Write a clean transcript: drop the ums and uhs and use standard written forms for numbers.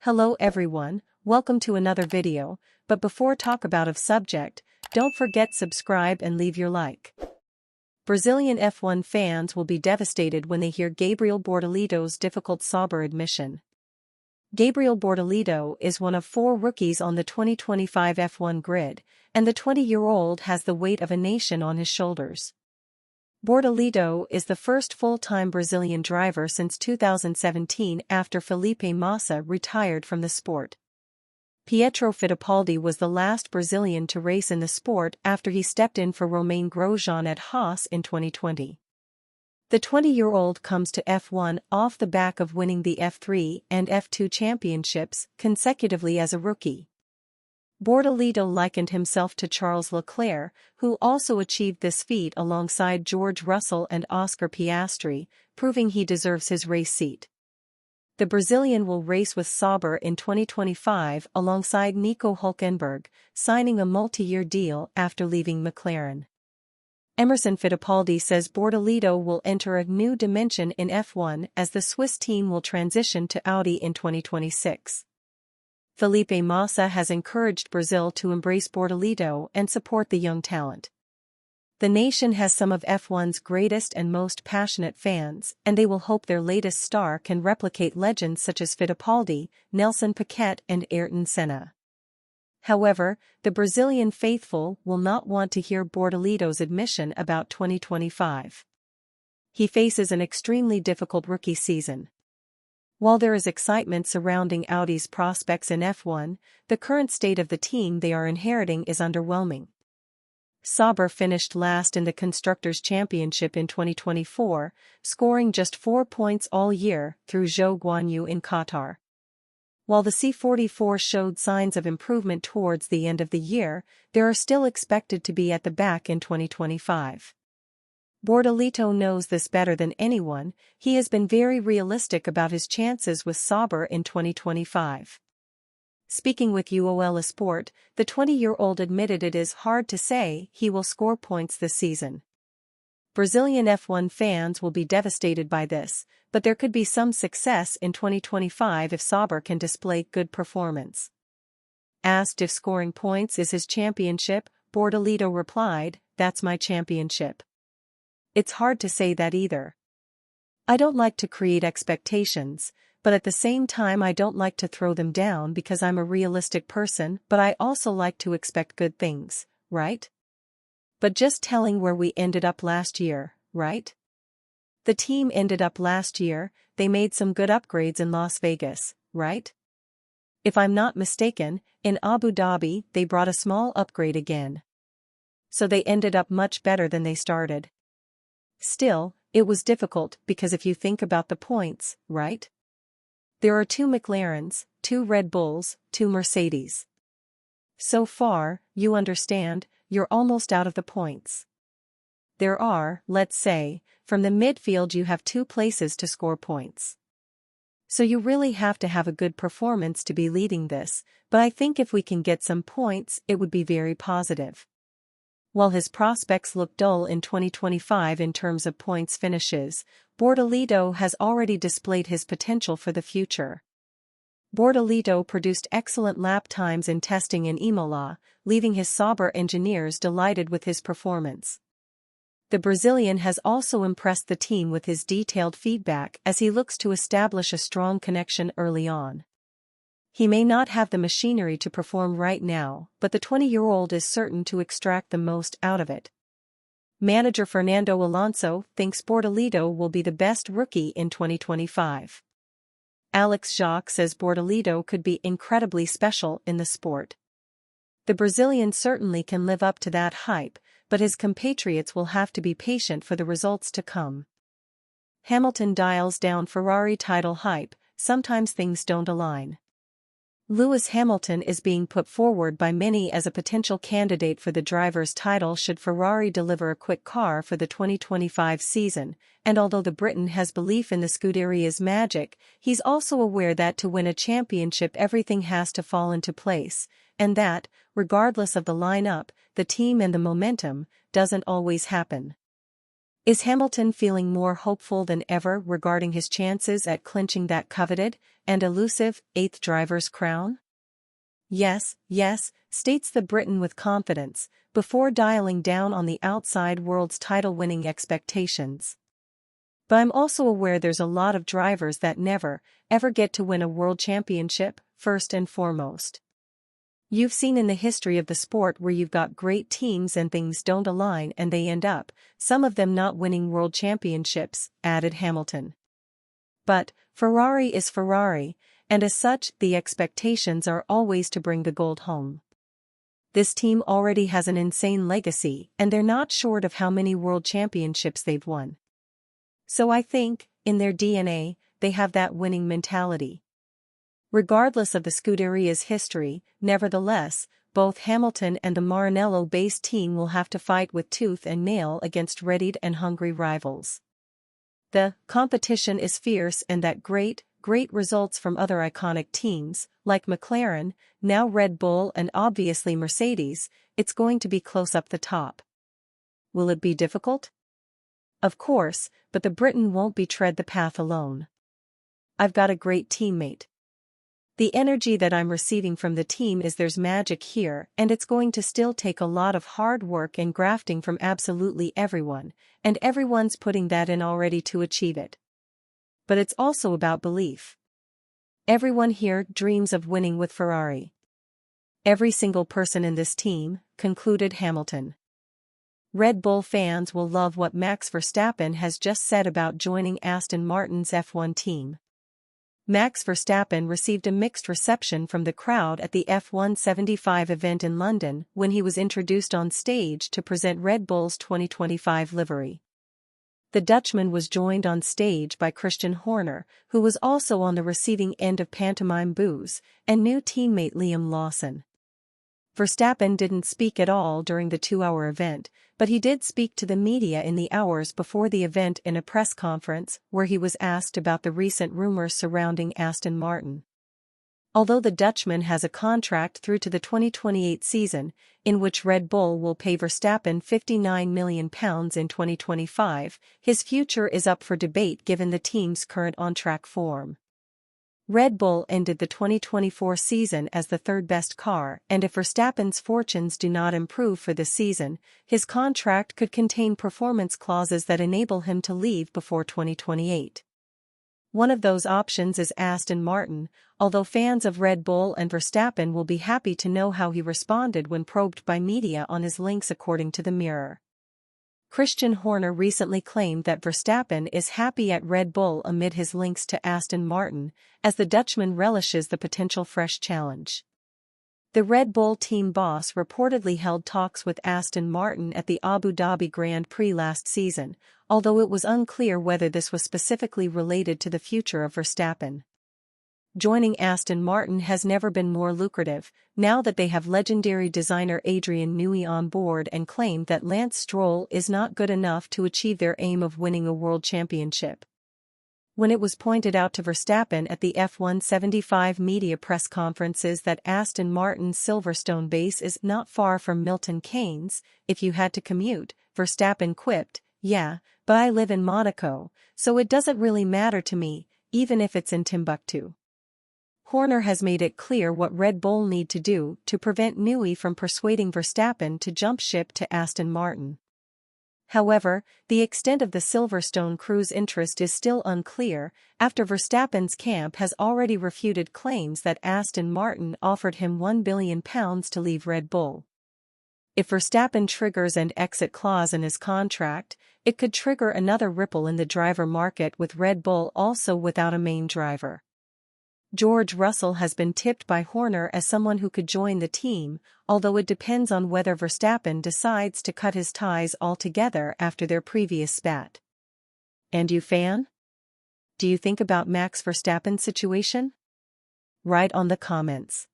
Hello everyone, welcome to another video, but before talk about of subject, don't forget subscribe and leave your like. Brazilian F1 fans will be devastated when they hear Gabriel Bortoledo's difficult Sauber admission. Gabriel Bortoledo is one of 4 rookies on the 2025 F1 grid, and the 20-year-old has the weight of a nation on his shoulders. Bortoledo is the first full-time Brazilian driver since 2017 after Felipe Massa retired from the sport. Pietro Fittipaldi was the last Brazilian to race in the sport after he stepped in for Romain Grosjean at Haas in 2020. The 20-year-old comes to F1 off the back of winning the F3 and F2 championships consecutively as a rookie. Bortoledo likened himself to Charles Leclerc, who also achieved this feat alongside George Russell and Oscar Piastri, proving he deserves his race seat. The Brazilian will race with Sauber in 2025 alongside Nico Hülkenberg, signing a multi-year deal after leaving McLaren. Emerson Fittipaldi says Bortoledo will enter a new dimension in F1 as the Swiss team will transition to Audi in 2026. Felipe Massa has encouraged Brazil to embrace Bortoledo and support the young talent. The nation has some of F1's greatest and most passionate fans, and they will hope their latest star can replicate legends such as Fittipaldi, Nelson Piquet and Ayrton Senna. However, the Brazilian faithful will not want to hear Bortoledo's admission about 2025. He faces an extremely difficult rookie season. While there is excitement surrounding Audi's prospects in F1, the current state of the team they are inheriting is underwhelming. Sauber finished last in the Constructors' Championship in 2024, scoring just 4 points all year through Zhou Guanyu in Qatar. While the C44 showed signs of improvement towards the end of the year, they are still expected to be at the back in 2025. Bortoledo knows this better than anyone. He has been very realistic about his chances with Sauber in 2025. Speaking with UOL Sport, the 20-year-old admitted it is hard to say he will score points this season. Brazilian F1 fans will be devastated by this, but there could be some success in 2025 if Sauber can display good performance. Asked if scoring points is his championship, Bortoledo replied, "That's my championship. It's hard to say that either. I don't like to create expectations, but at the same time I don't like to throw them down because I'm a realistic person, but I also like to expect good things, right? But just telling where we ended up last year, right? The team ended up last year, they made some good upgrades in Las Vegas, right? If I'm not mistaken, in Abu Dhabi they brought a small upgrade again. So they ended up much better than they started. Still, it was difficult because if you think about the points, right? There are 2 McLarens, 2 Red Bulls, 2 Mercedes. So far, you understand, you're almost out of the points. There are, let's say, from the midfield you have 2 places to score points. So you really have to have a good performance to be leading this, but I think if we can get some points it would be very positive. While his prospects look dull in 2025 in terms of points finishes, Bortoledo has already displayed his potential for the future. Bortoledo produced excellent lap times in testing in Imola, leaving his Sauber engineers delighted with his performance. The Brazilian has also impressed the team with his detailed feedback as he looks to establish a strong connection early on. He may not have the machinery to perform right now, but the 20-year-old is certain to extract the most out of it. Manager Fernando Alonso thinks Bortoledo will be the best rookie in 2025. Alex Jacques says Bortoledo could be incredibly special in the sport. The Brazilian certainly can live up to that hype, but his compatriots will have to be patient for the results to come. Hamilton dials down Ferrari title hype, sometimes things don't align. Lewis Hamilton is being put forward by many as a potential candidate for the driver's title should Ferrari deliver a quick car for the 2025 season, and although the Briton has belief in the Scuderia's magic, he's also aware that to win a championship everything has to fall into place, and that, regardless of the lineup, the team and the momentum, doesn't always happen. Is Hamilton feeling more hopeful than ever regarding his chances at clinching that coveted and elusive eighth driver's crown? Yes, yes, states the Briton with confidence, before dialing down on the outside world's title-winning expectations. But I'm also aware there's a lot of drivers that never, ever get to win a world championship, first and foremost. You've seen in the history of the sport where you've got great teams and things don't align and they end up, some of them not winning world championships, added Hamilton. But, Ferrari is Ferrari, and as such, the expectations are always to bring the gold home. This team already has an insane legacy, and they're not short of how many world championships they've won. So I think, in their DNA, they have that winning mentality. Regardless of the Scuderia's history, nevertheless, both Hamilton and the Maranello-based team will have to fight with tooth and nail against readied and hungry rivals. The competition is fierce, and that great results from other iconic teams, like McLaren, now Red Bull and obviously Mercedes, it's going to be close up the top. Will it be difficult? Of course, but the Briton won't be tread the path alone. I've got a great teammate. The energy that I'm receiving from the team is there's magic here, and it's going to still take a lot of hard work and grafting from absolutely everyone, and everyone's putting that in already to achieve it. But it's also about belief. Everyone here dreams of winning with Ferrari. Every single person in this team, concluded Hamilton. Red Bull fans will love what Max Verstappen has just said about joining Aston Martin's F1 team. Max Verstappen received a mixed reception from the crowd at the F175 event in London when he was introduced on stage to present Red Bull's 2025 livery. The Dutchman was joined on stage by Christian Horner, who was also on the receiving end of pantomime boos, and new teammate Liam Lawson. Verstappen didn't speak at all during the 2-hour event, but he did speak to the media in the hours before the event in a press conference where he was asked about the recent rumors surrounding Aston Martin. Although the Dutchman has a contract through to the 2028 season, in which Red Bull will pay Verstappen £59 million in 2025, his future is up for debate given the team's current on-track form. Red Bull ended the 2024 season as the third-best car, and if Verstappen's fortunes do not improve for this season, his contract could contain performance clauses that enable him to leave before 2028. One of those options is Aston Martin, although fans of Red Bull and Verstappen will be happy to know how he responded when probed by media on his links, according to the Mirror. Christian Horner recently claimed that Verstappen is happy at Red Bull amid his links to Aston Martin, as the Dutchman relishes the potential fresh challenge. The Red Bull team boss reportedly held talks with Aston Martin at the Abu Dhabi Grand Prix last season, although it was unclear whether this was specifically related to the future of Verstappen. Joining Aston Martin has never been more lucrative, now that they have legendary designer Adrian Newey on board, and claimed that Lance Stroll is not good enough to achieve their aim of winning a world championship. When it was pointed out to Verstappen at the F175 media press conferences that Aston Martin's Silverstone base is not far from Milton Keynes, if you had to commute, Verstappen quipped, "Yeah, but I live in Monaco, so it doesn't really matter to me, even if it's in Timbuktu." Horner has made it clear what Red Bull need to do to prevent Newey from persuading Verstappen to jump ship to Aston Martin. However, the extent of the Silverstone crew's interest is still unclear, after Verstappen's camp has already refuted claims that Aston Martin offered him £1 billion to leave Red Bull. If Verstappen triggers an exit clause in his contract, it could trigger another ripple in the driver market, with Red Bull also without a main driver. George Russell has been tipped by Horner as someone who could join the team, although it depends on whether Verstappen decides to cut his ties altogether after their previous spat. And you, fan? Do you think about Max Verstappen's situation? Write on the comments.